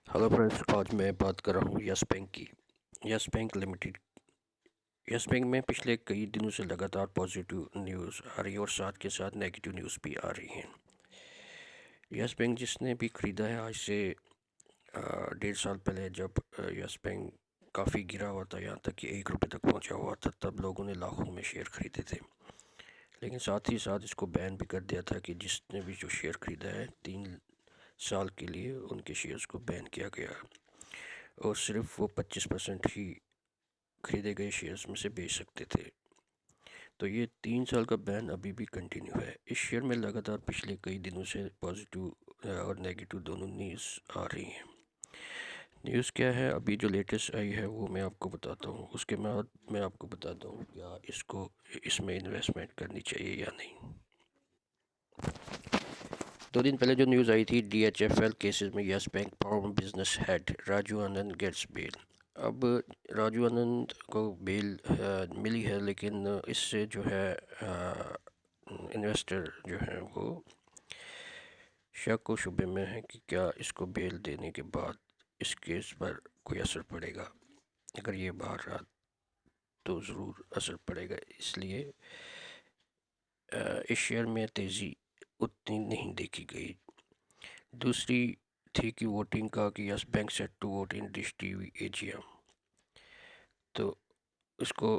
Hello friends, आज मैं बात कर रहा हूँ यस बैंक की। Yes bank limited. Yes bank में पिछले कई दिनों से लगातार पॉजिटिव न्यूज़ आ रही है और साथ के साथ नेगेटिव न्यूज़ भी आ रही हैं। यस बैंक जिसने भी ख़रीदा है आज से 1.5 साल पहले, जब यस बैंक काफ़ी गिरा हुआ था, यहाँ तक कि 1 रुपये तक पहुँचा हुआ था, तब लोगों ने लाखों में शेयर ख़रीदे थे। लेकिन साथ ही साथ इसको बैन भी कर दिया था कि जिसने भी जो शेयर ख़रीदा है 3 साल के लिए उनके शेयर्स को बैन किया गया और सिर्फ वो 25% ही खरीदे गए शेयर्स में से बेच सकते थे। तो ये 3 साल का बैन अभी भी कंटिन्यू है। इस शेयर में लगातार पिछले कई दिनों से पॉजिटिव और नेगेटिव दोनों न्यूज़ आ रही हैं। न्यूज़ क्या है, अभी जो लेटेस्ट आई है वो मैं आपको बताता हूँ। उसके बाद मैं आपको बताता हूँ क्या इसमें इन्वेस्टमेंट करनी चाहिए या नहीं। 2 दिन पहले जो न्यूज़ आई थी, DHFL केसेस में Yes Bank former business head Raju Anand gets bail. अब राजू आनंद को बेल मिली है, लेकिन इससे जो है इन्वेस्टर जो है वो शक व शुबे में है कि क्या इसको बेल देने के बाद इस केस पर कोई असर पड़ेगा। अगर ये बाहर रहा तो ज़रूर असर पड़ेगा। इसलिए इस शेयर में तेज़ी उतनी नहीं देखी गई। दूसरी थी कि वोटिंग का, कि Yes Bank set to vote in Dish TV AGM। तो उसको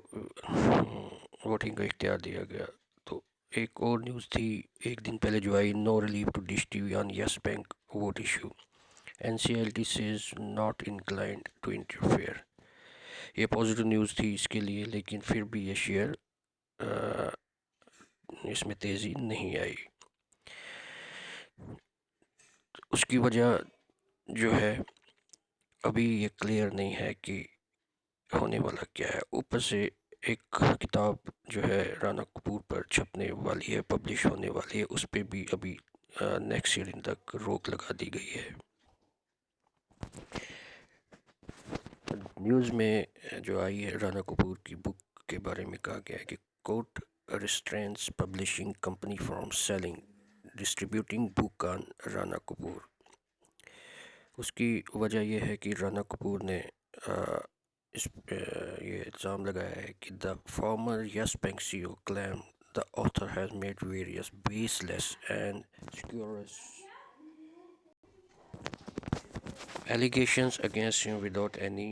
वोटिंग का इख्तियार दिया गया। तो एक और न्यूज़ थी एक दिन पहले जो आई, no relief to Dish TV on Yes Bank vote issue, NCLT says not inclined to interfere. ये पॉजिटिव न्यूज़ थी इसके लिए, लेकिन फिर भी ये शेयर इसमें तेज़ी नहीं आई। उसकी वजह जो है अभी ये क्लियर नहीं है कि होने वाला क्या है। ऊपर से एक किताब जो है राना कपूर पर छपने वाली है, पब्लिश होने वाली है, उस पर भी अभी नेक्स्ट ईयर तक रोक लगा दी गई है। न्यूज़ में जो आई है, राना कपूर की बुक के बारे में कहा गया है कि court restrains publishing company from selling distributing book on Rana Kapoor. उसकी वजह यह है कि राना कपूर ने ये इल्ज़ाम लगाया है कि the former Yes Bank CEO claim the author has made various baseless and scurrilous allegations against him without any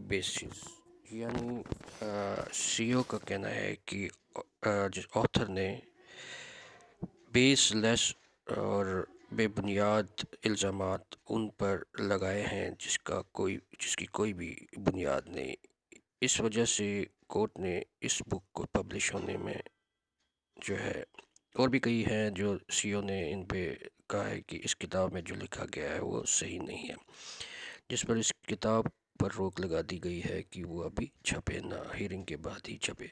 basis. यानी CEO का कहना है कि जिस ऑथर ने बेसलेस और बेबुनियाद इल्ज़ामात उन पर लगाए हैं जिसकी कोई भी बुनियाद नहीं। इस वजह से कोर्ट ने इस बुक को पब्लिश होने में जो है, और भी कई हैं जो CEO ने इन पे कहा है कि इस किताब में जो लिखा गया है वो सही नहीं है, जिस पर इस किताब पर रोक लगा दी गई है कि वो अभी छपे ना, हियरिंग के बाद ही छपे।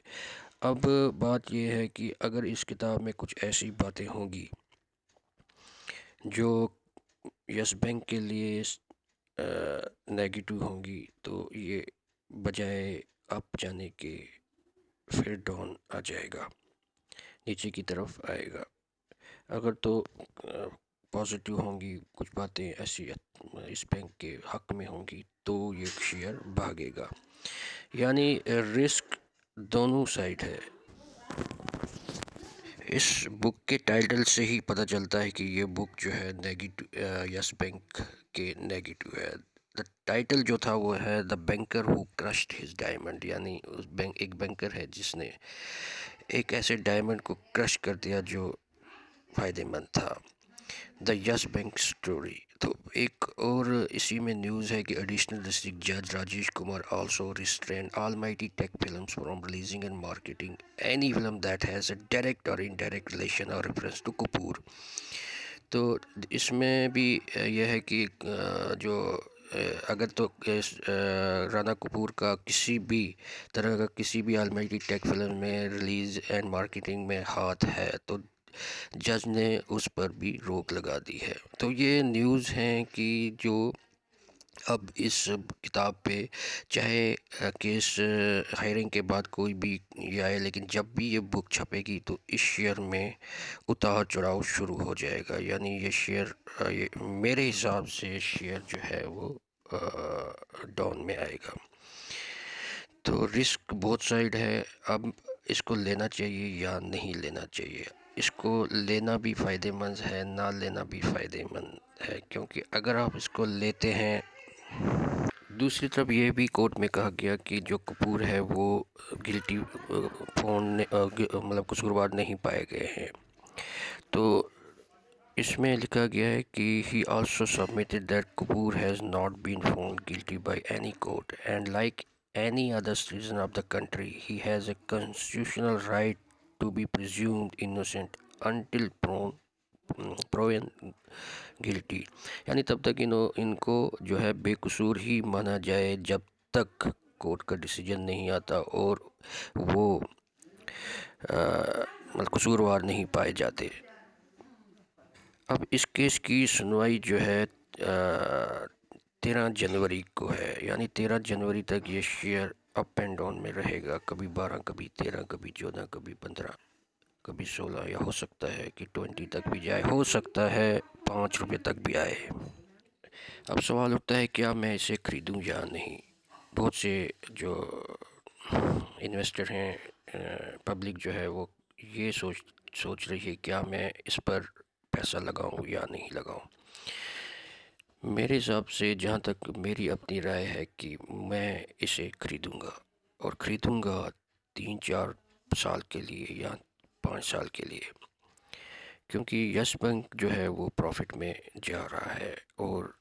अब बात यह है कि अगर इस किताब में कुछ ऐसी बातें होंगी जो यस बैंक के लिए नेगेटिव होंगी, तो ये बजाय अप जाने के फिर डाउन आ जाएगा, नीचे की तरफ आएगा। अगर तो पॉजिटिव होंगी, कुछ बातें ऐसी इस बैंक के हक में होंगी, तो ये शेयर भागेगा। यानी रिस्क दोनों साइड है। इस बुक के टाइटल से ही पता चलता है कि ये बुक जो है नेगेटिव, यस बैंक के नेगेटिव है। द टाइटल जो था वो है the banker who crushed his diamond. यानी एक बैंकर है जिसने एक ऐसे डायमंड को क्रश कर दिया जो फ़ायदेमंद था। The yes bank story. तो एक और इसी में न्यूज़ है कि एडिशनल डिस्ट्रिक्ट जज Rajesh Kumar also restrain Almighty Tech Films from releasing and marketing any film that has a direct or indirect relation or reference to Kapoor. तो इसमें भी यह है कि जो अगर तो राना कपूर का किसी भी तरह का किसी भी ऑलमाइटी टेक फिल्म में रिलीज़ एंड मार्केटिंग में हाथ है, तो जज ने उस पर भी रोक लगा दी है। तो ये न्यूज़ हैं कि जो अब इस किताब पे चाहे केस हायरिंग के बाद कोई भी ये आए, लेकिन जब भी ये बुक छपेगी तो इस शेयर में उतार चढ़ाव शुरू हो जाएगा। यानी ये शेयर, ये मेरे हिसाब से शेयर जो है वो डाउन में आएगा। तो रिस्क बोथ साइड है। अब इसको लेना चाहिए या नहीं लेना चाहिए। इसको लेना भी फ़ायदेमंद है, ना लेना भी फ़ायदेमंद है, क्योंकि अगर आप इसको लेते हैं, दूसरी तरफ ये भी कोर्ट में कहा गया कि जो कपूर है वो गिल्टी मतलब कसूरवार नहीं पाए गए हैं। तो इसमें लिखा गया है कि he also submitted that Kapoor has not been found guilty by any court and like any other citizen of the country he has a constitutional right to be presumed innocent until proven guilty। यानी तब तक इनको जो है बेकसूर ही माना जाए जब तक कोर्ट का डिसीजन नहीं आता और वो मतलब कसूरवार नहीं पाए जाते। अब इस केस की सुनवाई जो है 13 जनवरी को है, यानी 13 जनवरी तक ये शेयर अप एंड डाउन में रहेगा, कभी 12, कभी 13, कभी 14, कभी 15, कभी 16, या हो सकता है कि 20 तक भी जाए, हो सकता है 5 रुपये तक भी आए। अब सवाल उठता है क्या मैं इसे ख़रीदूं या नहीं। बहुत से जो इन्वेस्टर हैं, पब्लिक जो है वो ये सोच रही है क्या मैं इस पर पैसा लगाऊं या नहीं लगाऊं। मेरे हिसाब से जहाँ तक मेरी अपनी राय है कि मैं इसे ख़रीदूँगा, और ख़रीदूँगा 3-4 साल के लिए या 5 साल के लिए, क्योंकि यस बैंक जो है वो प्रॉफिट में जा रहा है और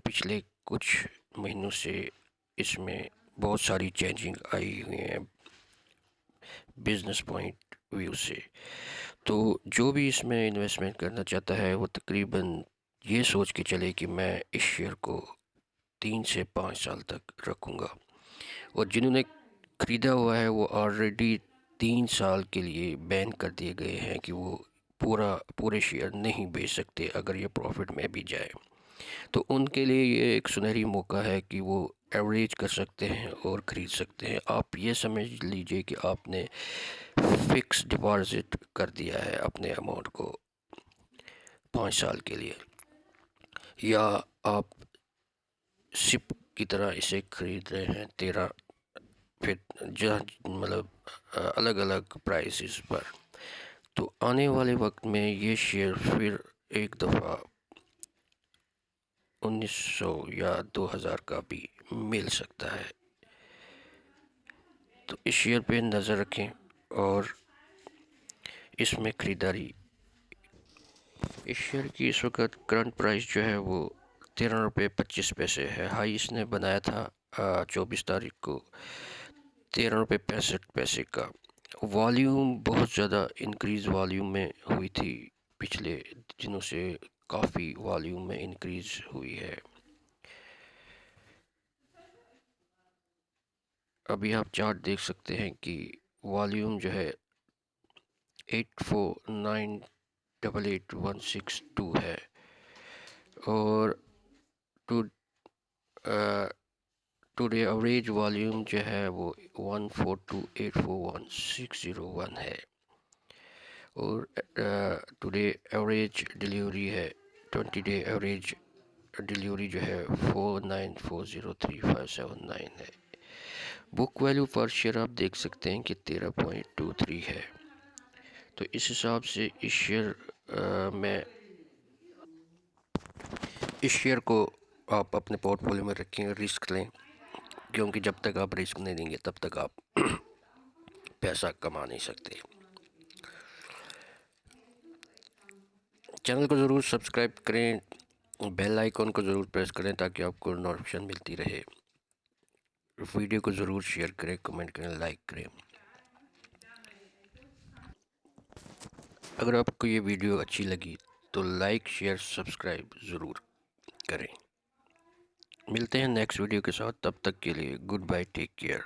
पिछले कुछ महीनों से इसमें बहुत सारी चेंजिंग आई हुई हैं बिज़नेस पॉइंट व्यू से। तो जो भी इसमें इन्वेस्टमेंट करना चाहता है वो तकरीबन ये सोच के चले कि मैं इस शेयर को 3 से 5 साल तक रखूँगा, और जिन्होंने ख़रीदा हुआ है वो ऑलरेडी 3 साल के लिए बैन कर दिए गए हैं कि वो पूरे शेयर नहीं बेच सकते अगर ये प्रॉफिट में भी जाए। तो उनके लिए ये एक सुनहरी मौका है कि वो एवरेज कर सकते हैं और ख़रीद सकते हैं। आप ये समझ लीजिए कि आपने फ़िक्स डिपॉज़िट कर दिया है अपने अमाउंट को 5 साल के लिए, या आप सिप की तरह इसे ख़रीद रहे हैं 13, फिर जहाँ मतलब अलग अलग प्राइसेस पर। तो आने वाले वक्त में ये शेयर फिर एक दफ़ा 1900 या 2000 का भी मिल सकता है। तो इस शेयर पे नज़र रखें और इसमें ख़रीदारी। इस शेयर की इस वक्त करंट प्राइस जो है वो 13 रुपये 25 पैसे है। हाई इसने बनाया था 24 तारीख को 13 रुपये 65 पैसे का। वॉल्यूम बहुत ज़्यादा इंक्रीज़ वॉल्यूम में हुई थी, पिछले दिनों से काफ़ी वॉल्यूम में इंक्रीज़ हुई है। अभी आप चार्ट देख सकते हैं कि वॉल्यूम जो है 84988162 है, और टुडे एवरेज वॉल्यूम जो है वो 142841601 है, और टुडे एवरेज डिलीवरी है 20 डे एवरेज डिलीवरी जो है 49403579 है। बुक वैल्यू पर शेयर आप देख सकते हैं कि 13.23 है। तो इस हिसाब से इस शेयर को आप अपने पोर्टफोलियो में रखें, रिस्क लें, क्योंकि जब तक आप रिस्क नहीं लेंगे तब तक आप पैसा कमा नहीं सकते। चैनल को ज़रूर सब्सक्राइब करें, बेल आइकॉन को ज़रूर प्रेस करें ताकि आपको नोटिफिकेशन मिलती रहे। वीडियो को ज़रूर शेयर करें, कमेंट करें, लाइक करें। अगर आपको ये वीडियो अच्छी लगी तो लाइक, शेयर, सब्सक्राइब ज़रूर करें। मिलते हैं नेक्स्ट वीडियो के साथ, तब तक के लिए गुड बाय, टेक केयर।